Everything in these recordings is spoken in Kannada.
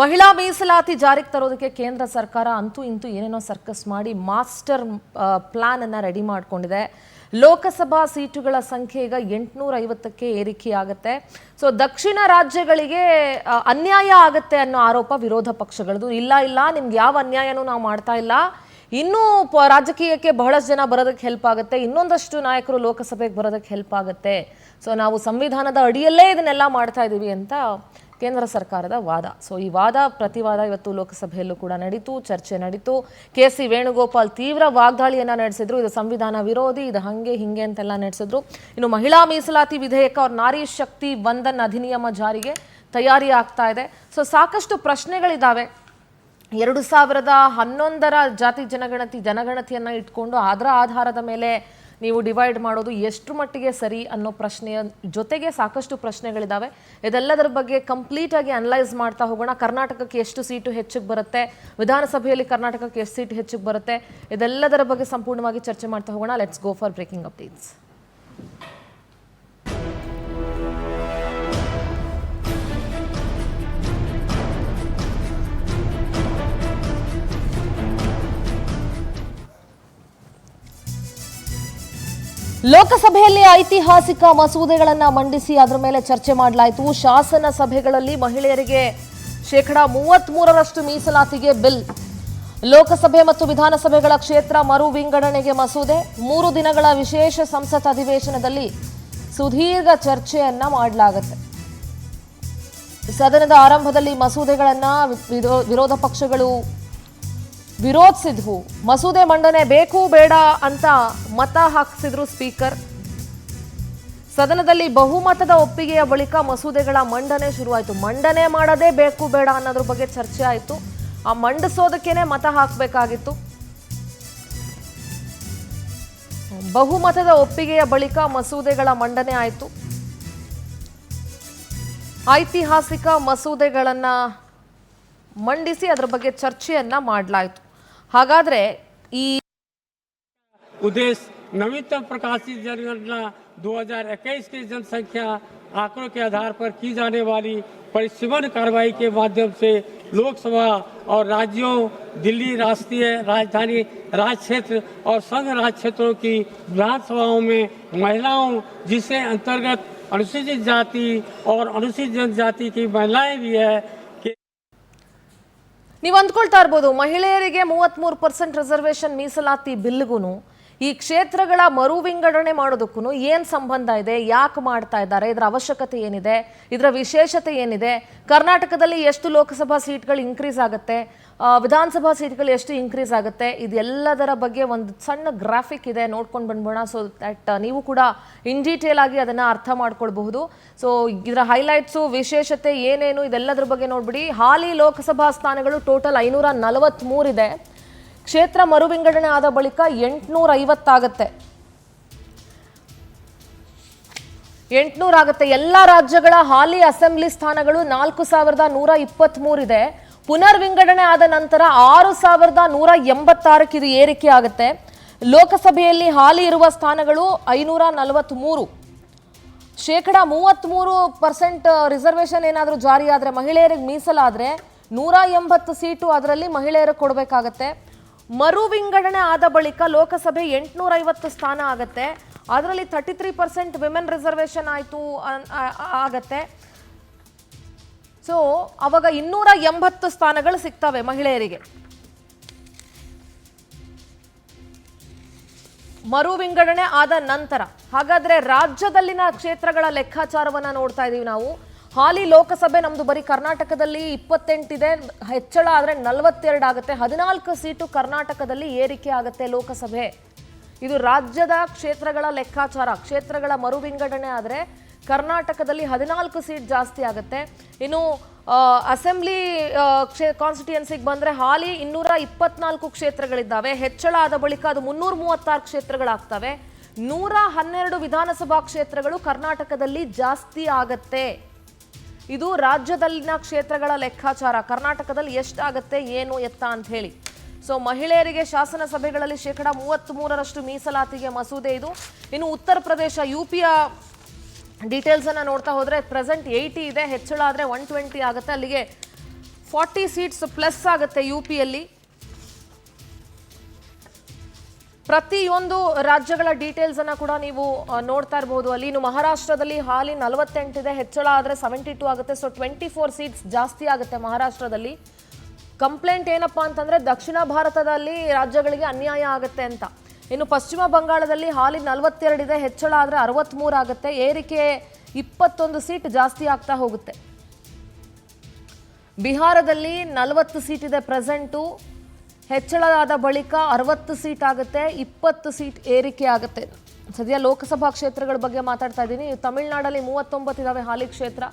ಮಹಿಳಾ ಮೀಸಲಾತಿ ಜಾರಿಗೆ ತರೋದಕ್ಕೆ ಕೇಂದ್ರ ಸರ್ಕಾರ ಅಂತೂ ಇಂತೂ ಏನೇನೋ ಸರ್ಕಸ್ ಮಾಡಿ ಮಾಸ್ಟರ್ ಪ್ಲಾನ್ ಅನ್ನ ರೆಡಿ ಮಾಡಿಕೊಂಡಿದೆ. ಲೋಕಸಭಾ ಸೀಟುಗಳ ಸಂಖ್ಯೆ ಈಗ 850ಕ್ಕೆ ಏರಿಕೆಯಾಗುತ್ತೆ. ಸೊ ದಕ್ಷಿಣ ರಾಜ್ಯಗಳಿಗೆ ಅನ್ಯಾಯ ಆಗುತ್ತೆ ಅನ್ನೋ ಆರೋಪ ವಿರೋಧ ಪಕ್ಷಗಳದು. ಇಲ್ಲ ನಿಮ್ಗೆ ಯಾವ ಅನ್ಯಾಯನೂ ನಾವು ಮಾಡ್ತಾ ಇಲ್ಲ, ಇನ್ನೂ ರಾಜಕೀಯಕ್ಕೆ ಬಹಳಷ್ಟು ಜನ ಬರೋದಕ್ಕೆ ಹೆಲ್ಪ್ ಆಗುತ್ತೆ, ಇನ್ನೊಂದಷ್ಟು ನಾಯಕರು ಲೋಕಸಭೆಗೆ ಬರೋದಕ್ಕೆ ಹೆಲ್ಪ್ ಆಗುತ್ತೆ. ಸೊ ನಾವು ಸಂವಿಧಾನದ ಅಡಿಯಲ್ಲೇ ಇದನ್ನೆಲ್ಲ ಮಾಡ್ತಾ ಇದ್ದೀವಿ ಅಂತ ಕೇಂದ್ರ ಸರ್ಕಾರದ ವಾದ. ಸೊ ಈ ವಾದ ಪ್ರತಿವಾದ ಇವತ್ತು ಲೋಕಸಭೆಯಲ್ಲೂ ಕೂಡ ನಡೀತು, ಚರ್ಚೆ ನಡೀತು. ಕೆ.ಸಿ. ವೇಣುಗೋಪಾಲ್ ತೀವ್ರ ವಾಗ್ದಾಳಿಯನ್ನ ನಡೆಸಿದ್ರು. ಇದು ಸಂವಿಧಾನ ವಿರೋಧಿ, ಇದು ಹಂಗೆ ಹಿಂಗೆ ಅಂತೆಲ್ಲ ನಡೆಸಿದ್ರು. ಇನ್ನು ಮಹಿಳಾ ಮೀಸಲಾತಿ ವಿಧೇಯಕ ಅವ್ರ ನಾರಿ ಶಕ್ತಿ ವಂದನ್ ಅಧಿನಿಯಮ ಜಾರಿಗೆ ತಯಾರಿ ಆಗ್ತಾ ಇದೆ. ಸೊ ಸಾಕಷ್ಟು ಪ್ರಶ್ನೆಗಳಿದ್ದಾವೆ. 2011ರ ಜಾತಿ ಜನಗಣತಿಯನ್ನ ಇಟ್ಕೊಂಡು ಅದರ ಆಧಾರದ ಮೇಲೆ ನೀವು ಡಿವೈಡ್ ಮಾಡೋದು ಎಷ್ಟು ಮಟ್ಟಿಗೆ ಸರಿ ಅನ್ನೋ ಪ್ರಶ್ನೆಯ ಜೊತೆಗೆ ಸಾಕಷ್ಟು ಪ್ರಶ್ನೆಗಳಿದ್ದಾವೆ. ಇದೆಲ್ಲದರ ಬಗ್ಗೆ ಕಂಪ್ಲೀಟ್ ಆಗಿ ಅನಲೈಸ್ ಮಾಡ್ತಾ ಹೋಗೋಣ. ಕರ್ನಾಟಕಕ್ಕೆ ಎಷ್ಟು ಸೀಟು ಹೆಚ್ಚಿಗೆ ಬರುತ್ತೆ, ವಿಧಾನಸಭೆಯಲ್ಲಿ ಕರ್ನಾಟಕಕ್ಕೆ ಎಷ್ಟು ಸೀಟು ಹೆಚ್ಚಿಗೆ ಬರುತ್ತೆ, ಇದೆಲ್ಲದರ ಬಗ್ಗೆ ಸಂಪೂರ್ಣವಾಗಿ ಚರ್ಚೆ ಮಾಡ್ತಾ ಹೋಗೋಣ. Let's go for breaking updates. ಲೋಕಸಭೆಯಲ್ಲಿ ಐತಿಹಾಸಿಕ ಮಸೂದೆಗಳನ್ನು ಮಂಡಿಸಿ ಅದರ ಮೇಲೆ ಚರ್ಚೆ ಮಾಡಲಾಯಿತು. ಶಾಸನ ಸಭೆಗಳಲ್ಲಿ ಮಹಿಳೆಯರಿಗೆ 33% ಮೀಸಲಾತಿಗೆ ಬಿಲ್. ಲೋಕಸಭೆ ಮತ್ತು ವಿಧಾನಸಭೆಗಳ ಕ್ಷೇತ್ರ ಮರು ವಿಂಗಡಣೆಗೆ ಮಸೂದೆ. 3 ದಿನಗಳ ವಿಶೇಷ ಸಂಸತ್ ಅಧಿವೇಶನದಲ್ಲಿ ಸುದೀರ್ಘ ಚರ್ಚೆಯನ್ನ ಮಾಡಲಾಗುತ್ತೆ. ಸದನದ ಆರಂಭದಲ್ಲಿ ಮಸೂದೆಗಳನ್ನ ವಿರೋಧ ಪಕ್ಷಗಳು ವಿರೋಧಿಸಿದ್ವು. ಮಸೂದೆ ಮಂಡನೆ ಬೇಕು ಬೇಡ ಅಂತ ಮತ ಹಾಕಿಸಿದ್ರು ಸ್ಪೀಕರ್. ಸದನದಲ್ಲಿ ಬಹುಮತದ ಒಪ್ಪಿಗೆಯ ಬಳಿಕ ಮಸೂದೆಗಳ ಮಂಡನೆ ಶುರುವಾಯಿತು. ಮಂಡನೆ ಮಾಡದೇ ಬೇಕು ಬೇಡ ಅನ್ನೋದ್ರ ಬಗ್ಗೆ ಚರ್ಚೆ ಆಯಿತು. ಆ ಮಂಡಿಸೋದಕ್ಕೇನೆ ಮತ ಹಾಕಬೇಕಾಗಿತ್ತು. ಬಹುಮತದ ಒಪ್ಪಿಗೆಯ ಬಳಿಕ ಮಸೂದೆಗಳ ಮಂಡನೆ ಆಯಿತು. ಐತಿಹಾಸಿಕ ಮಸೂದೆಗಳನ್ನ ಮಂಡಿಸಿ ಅದರ ಬಗ್ಗೆ ಚರ್ಚೆಯನ್ನ ಮಾಡಲಾಯಿತು. ಹಾಗಾದ್ರೆ ಈ उद्देश्य नवीनतम प्रकाशित जनगणना 2021 की जनसंख्या आंकड़ों के आधार पर की जाने वाली परिसीमन कार्रवाई के माध्यम से लोकसभा और राज्यों, दिल्ली राष्ट्रीय राजधानी राज्य क्षेत्र और संघ राज्य क्षेत्रों की विधानसभाओं में महिलाओं, जिसके अंतर्गत अनुसूचित जाति और अनुसूचित जनजाति की महिलाएं भी है. ನೀವು ಅಂದ್ಕೊಳ್ತಾ ಇರ್ಬೋದು, ಮಹಿಳೆಯರಿಗೆ 33% ರಿಸರ್ವೇಶನ್ ಮೀಸಲಾತಿ ಬಿಲ್ಗೂ ಈ ಕ್ಷೇತ್ರಗಳ ಮರು ವಿಂಗಡಣೆ ಮಾಡೋದಕ್ಕೂ ಏನು ಸಂಬಂಧ ಇದೆ, ಯಾಕೆ ಮಾಡ್ತಾ ಇದ್ದಾರೆ, ಇದರ ಅವಶ್ಯಕತೆ ಏನಿದೆ, ಇದರ ವಿಶೇಷತೆ ಏನಿದೆ, ಕರ್ನಾಟಕದಲ್ಲಿ ಎಷ್ಟು ಲೋಕಸಭಾ ಸೀಟ್ಗಳು ಇನ್ಕ್ರೀಸ್ ಆಗುತ್ತೆ, ವಿಧಾನಸಭಾ ಸೀಟ್ಗಳು ಎಷ್ಟು ಇನ್ಕ್ರೀಸ್ ಆಗುತ್ತೆ, ಇದೆಲ್ಲದರ ಬಗ್ಗೆ ಒಂದು ಸಣ್ಣ ಗ್ರಾಫಿಕ್ ಇದೆ, ನೋಡ್ಕೊಂಡು ಬಂದ್ಬೋಣ. ಸೊ ದಟ್ ನೀವು ಕೂಡ ಇನ್ ಡೀಟೇಲ್ ಆಗಿ ಅದನ್ನು ಅರ್ಥ ಮಾಡ್ಕೊಳ್ಬಹುದು. ಸೊ ಇದರ ಹೈಲೈಟ್ಸು, ವಿಶೇಷತೆ ಏನೇನು, ಇದೆಲ್ಲದರ ಬಗ್ಗೆ ನೋಡ್ಬಿಡಿ. ಹಾಲಿ ಲೋಕಸಭಾ ಸ್ಥಾನಗಳು ಟೋಟಲ್ 543 ಇದೆ. ಕ್ಷೇತ್ರ ಮರು ವಿಂಗಡಣೆ ಆದ ಬಳಿಕ 850 ಆಗುತ್ತೆ. 800 ಆಗುತ್ತೆ. ಎಲ್ಲ ರಾಜ್ಯಗಳ ಹಾಲಿ ಅಸೆಂಬ್ಲಿ ಸ್ಥಾನಗಳು 4123 ಇದೆ. ಪುನರ್ ವಿಂಗಡಣೆ ಆದ ನಂತರ 6186 ಇದು ಏರಿಕೆ ಆಗುತ್ತೆ. ಲೋಕಸಭೆಯಲ್ಲಿ ಹಾಲಿ ಇರುವ ಸ್ಥಾನಗಳು 543. 33% ರಿಸರ್ವೇಶನ್ ಏನಾದರೂ ಜಾರಿಯಾದರೆ, ಮಹಿಳೆಯರಿಗೆ ಮೀಸಲಾದರೆ 180 ಸೀಟು ಅದರಲ್ಲಿ ಮಹಿಳೆಯರಿಗೆ ಕೊಡಬೇಕಾಗತ್ತೆ. ಮರು ವಿಂಗಡಣೆ ಆದ ಬಳಿಕ ಲೋಕಸಭೆ 850 ಸ್ಥಾನ ಆಗುತ್ತೆ. ಅದರಲ್ಲಿ 33% ವಿಮೆನ್ ರಿಸರ್ವೇಶನ್ ಆಯಿತು ಆಗತ್ತೆ. ಸೊ ಅವಾಗ 280 ಸ್ಥಾನಗಳು ಸಿಗ್ತವೆ ಮಹಿಳೆಯರಿಗೆ. ಮರು ವಿಂಗಡಣೆ ಆದ ನಂತರ ಹಾಗಾದ್ರೆ ರಾಜ್ಯದಲ್ಲಿನ ಕ್ಷೇತ್ರಗಳ ಲೆಕ್ಕಾಚಾರವನ್ನ ನೋಡ್ತಾ ಇದೀವಿ ನಾವು. ಹಾಲಿ ಲೋಕಸಭೆ ನಮ್ದು ಬರೀ ಕರ್ನಾಟಕದಲ್ಲಿ 28 ಇದೆ, ಹೆಚ್ಚಳ ಆದರೆ 42 ಆಗುತ್ತೆ. 14 ಸೀಟು ಕರ್ನಾಟಕದಲ್ಲಿ ಏರಿಕೆ ಆಗುತ್ತೆ ಲೋಕಸಭೆ. ಇದು ರಾಜ್ಯದ ಕ್ಷೇತ್ರಗಳ ಲೆಕ್ಕಾಚಾರ. ಕ್ಷೇತ್ರಗಳ ಮರು ವಿಂಗಡಣೆ ಆದರೆ ಕರ್ನಾಟಕದಲ್ಲಿ 14 ಸೀಟ್ ಜಾಸ್ತಿ ಆಗುತ್ತೆ. ಇನ್ನು ಅಸೆಂಬ್ಲಿ ಕಾನ್ಸ್ಟಿಟ್ಯೂಯನ್ಸಿಗೆ ಬಂದರೆ ಹಾಲಿ 224 ಕ್ಷೇತ್ರಗಳಿದ್ದಾವೆ. ಹೆಚ್ಚಳ ಆದ ಬಳಿಕ ಅದು 336 ಕ್ಷೇತ್ರಗಳಾಗ್ತವೆ. 112 ವಿಧಾನಸಭಾ ಕ್ಷೇತ್ರಗಳು ಕರ್ನಾಟಕದಲ್ಲಿ ಜಾಸ್ತಿ ಆಗತ್ತೆ. ಇದು ರಾಜ್ಯದಲ್ಲಿನ ಕ್ಷೇತ್ರಗಳ ಲೆಕ್ಕಾಚಾರ. ಕರ್ನಾಟಕದಲ್ಲಿ ಎಷ್ಟಾಗತ್ತೆ, ಏನು ಎತ್ತ ಅಂತ ಹೇಳಿ. ಸೊ ಮಹಿಳೆಯರಿಗೆ ಶಾಸನ ಸಭೆಗಳಲ್ಲಿ 33% ಮೀಸಲಾತಿಗೆ ಮಸೂದೆ ಇದು. ಇನ್ನು ಉತ್ತರ ಪ್ರದೇಶ, ಯುಪಿಯ ಡೀಟೇಲ್ಸ್ ಅನ್ನ ನೋಡ್ತಾ ಹೋದ್ರೆ ಪ್ರೆಸೆಂಟ್ 80 ಇದೆ, ಹೆಚ್ಚಳ ಆದರೆ 120 ಆಗುತ್ತೆ. ಅಲ್ಲಿಗೆ 40 ಸೀಟ್ಸ್ ಪ್ಲಸ್ ಆಗುತ್ತೆ ಯುಪಿಯಲ್ಲಿ. ಪ್ರತಿಯೊಂದು ರಾಜ್ಯಗಳ ಡೀಟೇಲ್ಸ್ ಅನ್ನ ಕೂಡ ನೀವು ನೋಡ್ತಾ ಇರಬಹುದು ಅಲ್ಲಿ. ಇನ್ನು ಮಹಾರಾಷ್ಟ್ರದಲ್ಲಿ ಹಾಲಿ 48 ಇದೆ, ಹೆಚ್ಚಳ ಆದರೆ 72 ಆಗುತ್ತೆ. ಸೊ 24 ಸೀಟ್ಸ್ ಜಾಸ್ತಿ ಆಗುತ್ತೆ ಮಹಾರಾಷ್ಟ್ರದಲ್ಲಿ. ಕಂಪ್ಲೇಂಟ್ ಏನಪ್ಪಾ ಅಂತಂದ್ರೆ ದಕ್ಷಿಣ ಭಾರತದಲ್ಲಿ ರಾಜ್ಯಗಳಿಗೆ ಅನ್ಯಾಯ ಆಗುತ್ತೆ ಅಂತ. ಇನ್ನು ಪಶ್ಚಿಮ ಬಂಗಾಳದಲ್ಲಿ ಹಾಲಿ 42 ಇದೆ, ಹೆಚ್ಚಳ ಆದರೆ 63 ಆಗುತ್ತೆ. ಏರಿಕೆ 21 ಸೀಟ್ ಜಾಸ್ತಿ ಆಗ್ತಾ ಹೋಗುತ್ತೆ. ಬಿಹಾರದಲ್ಲಿ 40 ಸೀಟ್ ಇದೆ ಪ್ರೆಸೆಂಟು, ಹೆಚ್ಚಳ ಆದ ಬಳಿಕ 60 ಸೀಟ್ ಆಗುತ್ತೆ, 20 ಸೀಟ್ ಏರಿಕೆ ಆಗುತ್ತೆ. ಸದ್ಯ ಲೋಕಸಭಾ ಕ್ಷೇತ್ರಗಳ ಬಗ್ಗೆ ಮಾತಾಡ್ತಾ ಇದ್ದೀನಿ. ತಮಿಳುನಾಡಲ್ಲಿ 39 ಇದಾವೆ ಹಾಲಿ ಕ್ಷೇತ್ರ,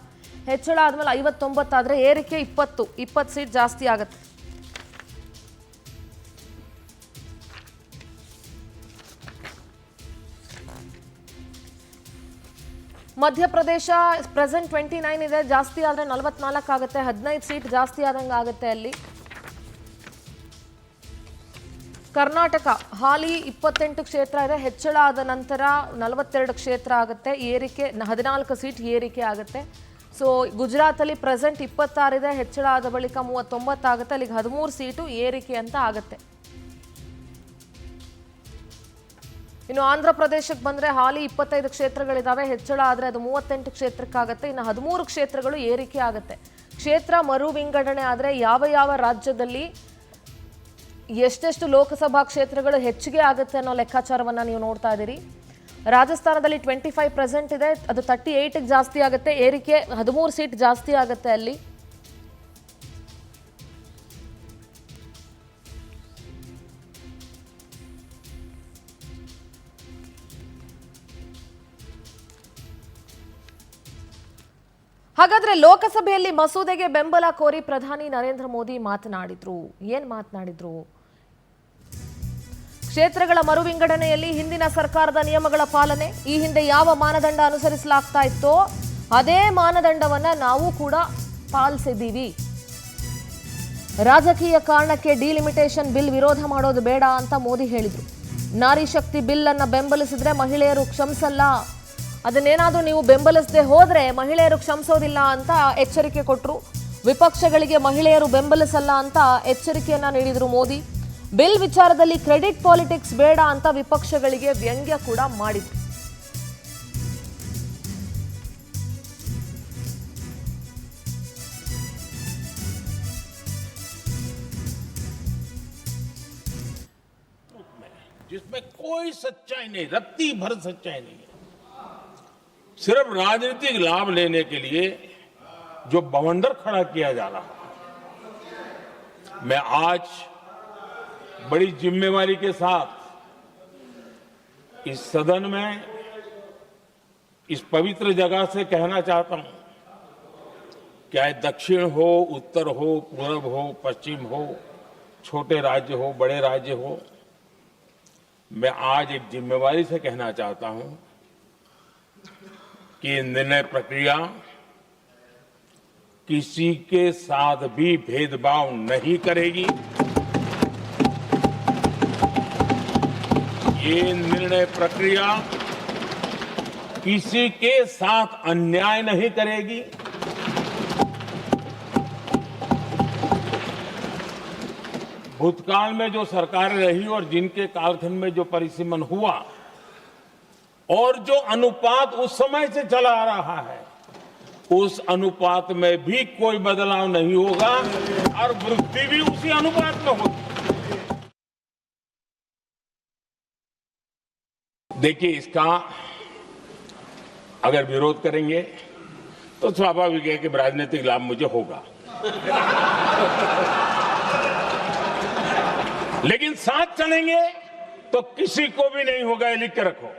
ಹೆಚ್ಚಳ ಆದಮೇಲೆ 59 ಆದರೆ ಏರಿಕೆ 20 ಸೀಟ್ ಜಾಸ್ತಿ ಆಗುತ್ತೆ. ಮಧ್ಯಪ್ರದೇಶ ಪ್ರೆಸೆಂಟ್ 29 ಇದೆ, ಜಾಸ್ತಿ ಆದರೆ 44 ಆಗುತ್ತೆ, 15 ಸೀಟ್ ಜಾಸ್ತಿ ಆದಂಗೆ ಆಗುತ್ತೆ ಅಲ್ಲಿ. ಕರ್ನಾಟಕ ಹಾಲಿ 28 ಕ್ಷೇತ್ರ ಇದೆ, ಹೆಚ್ಚಳ ಆದ ನಂತರ 42 ಕ್ಷೇತ್ರ ಆಗುತ್ತೆ, ಏರಿಕೆ 14 ಸೀಟ್ ಏರಿಕೆ ಆಗುತ್ತೆ. ಸೊ ಗುಜರಾತಲ್ಲಿ ಪ್ರೆಸೆಂಟ್ 26 ಇದೆ, ಹೆಚ್ಚಳ ಆದ ಬಳಿಕ 39 ಆಗುತ್ತೆ, ಅಲ್ಲಿಗೆ 13 ಸೀಟು ಏರಿಕೆ ಅಂತ ಆಗುತ್ತೆ. ಇನ್ನು ಆಂಧ್ರ ಪ್ರದೇಶಕ್ಕೆ ಬಂದರೆ ಹಾಲಿ 25 ಕ್ಷೇತ್ರಗಳಿದ್ದಾವೆ, ಹೆಚ್ಚಳ ಆದರೆ ಅದು 38 ಕ್ಷೇತ್ರಕ್ಕಾಗುತ್ತೆ, ಇನ್ನು 13 ಕ್ಷೇತ್ರಗಳು ಏರಿಕೆ ಆಗುತ್ತೆ. ಕ್ಷೇತ್ರ ಮರು ವಿಂಗಡಣೆ ಆದರೆ ಯಾವ ಯಾವ ರಾಜ್ಯದಲ್ಲಿ ಎಷ್ಟೆಷ್ಟು ಲೋಕಸಭಾ ಕ್ಷೇತ್ರಗಳು ಹೆಚ್ಚಿಗೆ ಆಗುತ್ತೆ ಅನ್ನೋ ಲೆಕ್ಕಾಚಾರವನ್ನು ನೀವು ನೋಡ್ತಾ ಇದ್ದೀರಿ. ರಾಜಸ್ಥಾನದಲ್ಲಿ 25 ಪ್ರೆಸೆಂಟ್ ಇದೆ, ಅದು 38ಗೆ ಜಾಸ್ತಿ ಆಗುತ್ತೆ, ಏರಿಕೆ 13 ಸೀಟ್ ಜಾಸ್ತಿ ಆಗುತ್ತೆ ಅಲ್ಲಿ. ಹಾಗಾದ್ರೆ ಲೋಕಸಭೆಯಲ್ಲಿ ಮಸೂದೆಗೆ ಬೆಂಬಲ ಕೋರಿ ಪ್ರಧಾನಿ ನರೇಂದ್ರ ಮೋದಿ ಮಾತನಾಡಿದ್ರು. ಏನ್ ಮಾತನಾಡಿದ್ರು? ಕ್ಷೇತ್ರಗಳ ಮರು ವಿಂಗಡಣೆಯಲ್ಲಿ ಹಿಂದಿನ ಸರ್ಕಾರದ ನಿಯಮಗಳ ಪಾಲನೆ, ಈ ಹಿಂದೆ ಯಾವ ಮಾನದಂಡ ಅನುಸರಿಸಲಾಗ್ತಾ ಇತ್ತೋ ಅದೇ ಮಾನದಂಡವನ್ನ ನಾವು ಕೂಡ ಪಾಲಿಸಿದ್ದೀವಿ. ರಾಜಕೀಯ ಕಾರಣಕ್ಕೆ ಡಿಲಿಮಿಟೇಷನ್ ಬಿಲ್ ವಿರೋಧ ಮಾಡೋದು ಬೇಡ ಅಂತ ಮೋದಿ ಹೇಳಿದ್ರು. ನಾರಿ ಶಕ್ತಿ ಬಿಲ್ ಅನ್ನ ಬೆಂಬಲಿಸಿದ್ರೆ ಮಹಿಳೆಯರು ಕ್ಷಮಿಸಲ್ಲ, ಅದನ್ನೇನಾದ್ರೂ ನೀವು ಬೆಂಬಲಿಸದೆ ಹೋದ್ರೆ ಮಹಿಳೆಯರು ಕ್ಷಮಿಸೋದಿಲ್ಲ ಅಂತ ಎಚ್ಚರಿಕೆ ಕೊಟ್ಟರು. ವಿಪಕ್ಷಗಳಿಗೆ ಮಹಿಳೆಯರು ಬೆಂಬಲಿಸಲ್ಲ ಅಂತ ಎಚ್ಚರಿಕೆಯನ್ನ ನೀಡಿದ್ರು ಮೋದಿ. ಬಿಲ್ ವಿಚಾರದಲ್ಲಿ ಕ್ರೆಡಿಟ್ ಪಾಲಿಟಿಕ್ಸ್ ಬೇಡ ಅಂತ ವಿಪಕ್ಷಗಳಿಗೆ ವ್ಯಂಗ್ಯ ಕೂಡ ಮಾಡಿದ್ರು. जिसमें कोई सच्चाई नहीं, रत्ती भर सच्चाई नहीं है, सिर्फ राजनीतिक लाभ लेने के लिए जो बवंडर खड़ा किया जा रहा है। मैं आज बड़ी जिम्मेवारी के साथ इस सदन में इस पवित्र जगह से कहना चाहता हूं, चाहे दक्षिण हो, उत्तर हो, पूर्व हो, पश्चिम हो, छोटे राज्य हो, बड़े राज्य हो, मैं आज एक जिम्मेवारी से कहना चाहता हूं कि निर्णय प्रक्रिया किसी के साथ भी भेदभाव नहीं करेगी। ये निर्णय प्रक्रिया किसी के साथ अन्याय नहीं करेगी। भूतकाल में जो सरकारें रही और जिनके कालखंड में जो परिसीमन हुआ और जो अनुपात उस समय से चला आ रहा है, उस अनुपात में भी कोई बदलाव नहीं होगा और वृद्धि भी उसी अनुपात में होगी। देखिए, इसका अगर विरोध करेंगे तो स्वाभाविक है कि राजनीतिक लाभ मुझे होगा, लेकिन साथ चलेंगे तो किसी को भी नहीं होगा, ये लिख के रखो,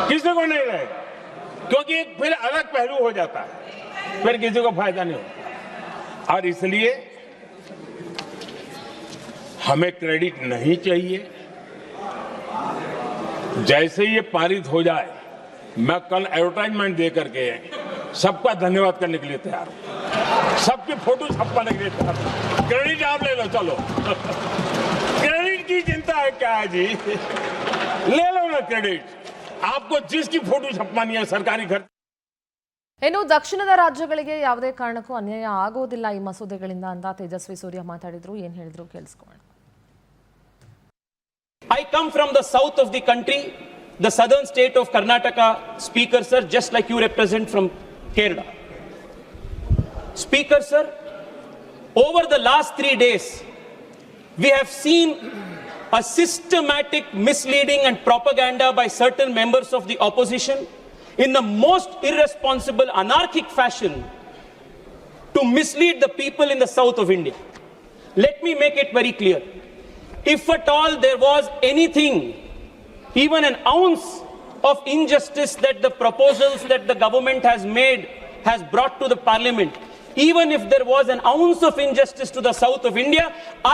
किसी को नहीं रहेगा, क्योंकि एक फिर अलग पहलू हो जाता है, फिर किसी को फायदा नहीं होता। और इसलिए हमें क्रेडिट नहीं चाहिए। जैसे ये पारित हो जाए, मैं कल एडवर्टाइजमेंट दे करके सबका धन्यवाद करने के लिए तैयार हूं, सबकी फोटो छपवाने के लिए तैयार हूं। क्रेडिट आप ले लो, चलो क्रेडिट की चिंता है क्या है जी, ले लो ना क्रेडिट। आपको जिसकी फोटो छपवानी है सरकारी घर ಇನ್ನು ದಕ್ಷಿಣದ ರಾಜ್ಯಗಳಿಗೆ ಯಾವುದೇ ಕಾರಣಕ್ಕೂ ಅನ್ಯಾಯ ಆಗೋದಿಲ್ಲ ಈ ಮಸೂದೆಗಳಿಂದ ಅಂತ ತೇಜಸ್ವಿ ಸೂರ್ಯ ಮಾತಾಡಿದ್ರು. ಏನ್ ಹೇಳಿದ್ರು ಕೇಳಿಸ್ಕೊಳ್ಳೋಣ. I come from the south of the country, the southern state of Karnataka, Speaker sir, just like you represent from Kerala. Speaker sir, over the last 3 days, we have seen a systematic misleading and propaganda by certain members of the opposition in the most irresponsible, anarchic fashion to mislead the people in the south of India. Let me make it very clear. If at all there was anything, even an ounce of injustice that the proposals that the government has brought to the parliament, even if there was an ounce of injustice to the south of India,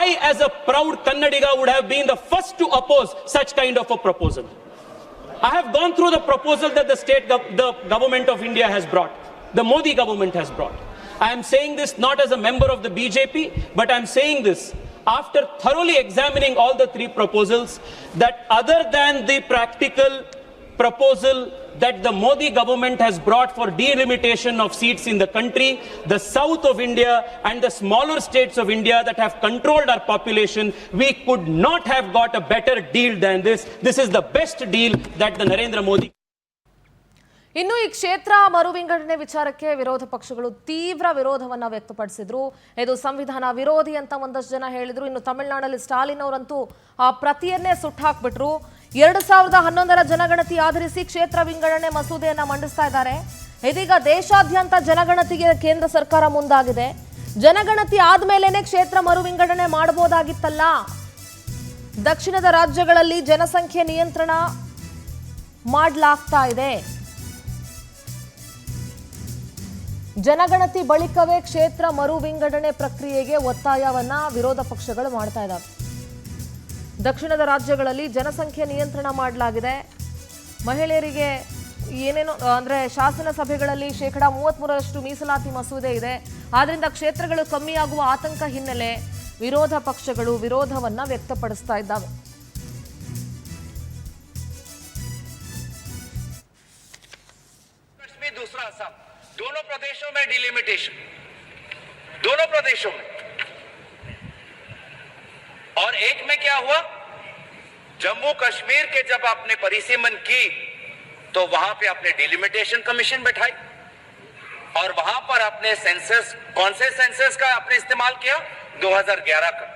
I as a proud Kannadiga would have been the first to oppose such kind of a proposal. I have gone through the proposal that the government of India has brought, the Modi government has brought. I am saying this not as a member of the BJP, but I am saying this after thoroughly examining all the 3 proposals, that other than the practical proposal that the Modi government has brought for delimitation of seats in the country, the south of India and the smaller states of India that have controlled our population, we could not have got a better deal than this. This is the best deal that the Narendra Modi. ಇನ್ನು ಈ ಕ್ಷೇತ್ರ ಮರುವಿಂಗಡಣೆ ವಿಚಾರಕ್ಕೆ ವಿರೋಧ ಪಕ್ಷಗಳು ತೀವ್ರ ವಿರೋಧವನ್ನ ವ್ಯಕ್ತಪಡಿಸಿದ್ರು. ಇದು ಸಂವಿಧಾನ ವಿರೋಧಿ ಅಂತ ಒಂದಷ್ಟು ಜನ ಹೇಳಿದ್ರು. ಇನ್ನು ತಮಿಳುನಾಡಲ್ಲಿ ಸ್ಟಾಲಿನ್ ಅವರಂತೂ ಆ ಪ್ರತಿಯನ್ನೇ ಸುಟ್ಟಾಕ್ಬಿಟ್ರು. 2011ರ ಜನಗಣತಿ ಆಧರಿಸಿ ಕ್ಷೇತ್ರ ವಿಂಗಡಣೆ ಮಸೂದೆಯನ್ನ ಮಂಡಿಸ್ತಾ ಇದ್ದಾರೆ. ಇದೀಗ ದೇಶಾದ್ಯಂತ ಜನಗಣತಿಗೆ ಕೇಂದ್ರ ಸರ್ಕಾರ ಮುಂದಾಗಿದೆ. ಜನಗಣತಿ ಆದ್ಮೇಲೆನೆ ಕ್ಷೇತ್ರ ಮರುವಿಂಗಡಣೆ ಮಾಡಬಹುದಾಗಿತ್ತಲ್ಲ. ದಕ್ಷಿಣದ ರಾಜ್ಯಗಳಲ್ಲಿ ಜನಸಂಖ್ಯೆ ನಿಯಂತ್ರಣ ಮಾಡಲಾಗ್ತಾ ಇದೆ. ಜನಗಣತಿ ಬಳಿಕವೇ ಕ್ಷೇತ್ರ ಮರು ವಿಂಗಡಣೆ ಪ್ರಕ್ರಿಯೆಗೆ ಒತ್ತಾಯವನ್ನ ವಿರೋಧ ಪಕ್ಷಗಳು ಮಾಡ್ತಾ ಇದ್ದಾವೆ. ದಕ್ಷಿಣದ ರಾಜ್ಯಗಳಲ್ಲಿ ಜನಸಂಖ್ಯೆ ನಿಯಂತ್ರಣ ಮಾಡಲಾಗಿದೆ. ಮಹಿಳೆಯರಿಗೆ ಏನೇನೋ ಅಂದ್ರೆ ಶಾಸನ ಸಭೆಗಳಲ್ಲಿ 33% ಮೀಸಲಾತಿ ಮಸೂದೆ ಇದೆ. ಆದ್ರಿಂದ ಕ್ಷೇತ್ರಗಳು ಕಮ್ಮಿಯಾಗುವ ಆತಂಕ ಹಿನ್ನೆಲೆ ವಿರೋಧ ಪಕ್ಷಗಳು ವಿರೋಧವನ್ನ ವ್ಯಕ್ತಪಡಿಸ್ತಾ ಇದ್ದಾವೆ. दूसरा असम, दोनों प्रदेशों में डिलिमिटेशन, दोनों प्रदेशों में। और एक में क्या हुआ, जम्मू कश्मीर के जब आपने परिसीमन की तो वहां पे आपने डिलिमिटेशन कमीशन बैठाई और वहां पर आपने सेंसस, कौन से सेंसस का आपने इस्तेमाल किया, 2011 का।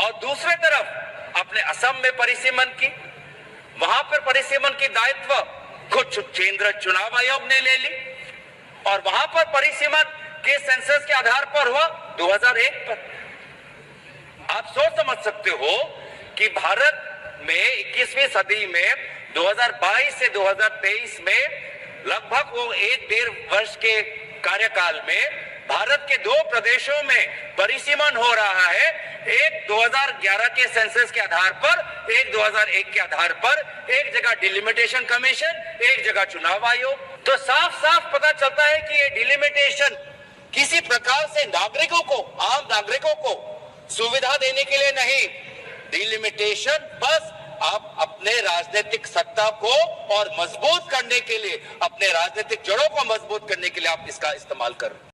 और दूसरे तरफ आपने असम में परिसीमन की, वहां पर परिसीमन की दायित्व खुद केंद्र चुनाव आयोग ने ले ली और वहां पर परिसीमन के सेंसस के आधार पर हुआ 2001 पर। आप सोच समझ सकते हो कि भारत में 21वीं सदी में 2022 से 2023 में लगभग वो 1.5 वर्ष के कार्यकाल में भारत के 2 प्रदेशों में परिसीमन हो रहा है। एक 2011 के सेंसस के आधार पर, एक 2001 के आधार पर, एक जगह डिलिमिटेशन कमीशन, एक जगह चुनाव आयोग। तो साफ साफ पता चलता है कि ये डिलिमिटेशन किसी प्रकार से नागरिकों को, आम नागरिकों को सुविधा देने के लिए नहीं, डिलिमिटेशन बस आप अपने राजनीतिक सत्ता को और मजबूत करने के लिए, अपने राजनीतिक जड़ों को मजबूत करने के लिए आप इसका इस्तेमाल कर रहे हैं।